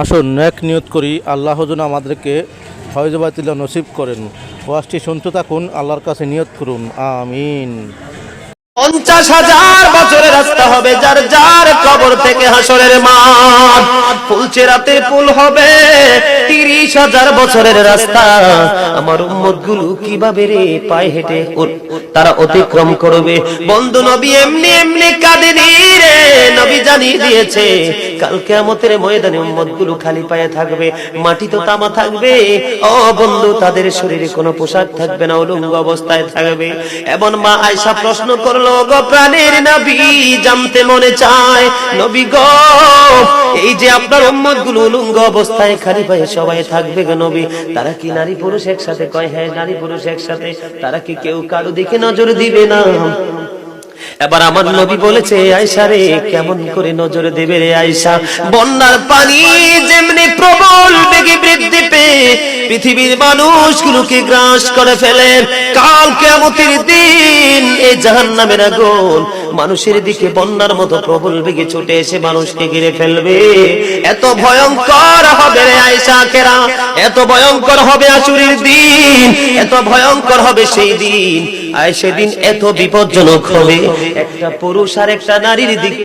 আসুন নেক নিয়ত করি, আল্লাহ যেন আমাদেরকে ফয়জ বাতিল্লাহ নসিব করেন। ওয়াজটি শুনতে থাকুন, আল্লাহর কাছে নিয়ত করুন, আমিন। 50,000 বছরের রাস্তা হবে যার যার কবর থেকে হাসরের মাঠ। ফুলচেরাতে পুল হবে 30,000 বছরের রাস্তা। আমার উম্মত গুলো কিভাবে রে পায়ে হেঁটে তারা অতিক্রম করবে? বন্ধু নবী এমনি এমনি কাঁদেনি রে, নবী জানিয়ে দিয়েছে কাল কিয়ামতের ময়দানে উম্মত গুলো খালি পায়ে থাকবে, মাটি তো তামা থাকবে। ও বন্ধু, তাদের শরীরে কোনো পোশাক থাকবে না, উলঙ্গ অবস্থায় থাকবে। এবং মা আয়েশা প্রশ্ন করলো, গো প্রাণের নবী, জানতে মনে চায় নবী গো, এই যে আপনার উম্মত গুলো উলঙ্গ অবস্থায় খালি পায়ে সবাই থাকবে গো নবী, তারা কি নারী পুরুষ একসাথে? কয় হ্যাঁ, নারী পুরুষ একসাথে। তারা কি কেউ কারো দিকে নজর দিবে না? এবার আমার নবী বলেছে, আয়েশা রে, কেমন করে নজর দেবে রে আয়েশা? বন্যার পানি যেমনি প্রবল বেগে বৃদ্ধি পেয়ে পৃথিবীর মানুষগুলোকে গ্রাস করে ফেলে, কাল কিয়ামতের দিন এই জাহান্নামের আগুন মানুষের দিকে বন্যার মতো প্রবল বেগে ছুটে এসে মানুষকে ঘিরে ফেলবে। এত ভয়ঙ্কর হবে রে আয়েশা কেরা, এত ভয়ঙ্কর হবে আশুরের দিন, এত ভয়ঙ্কর হবে সেই দিন। আর সেদিন এত বিপজ্জনক হবে, একটা পুরুষ আর একটা নারীর দিকে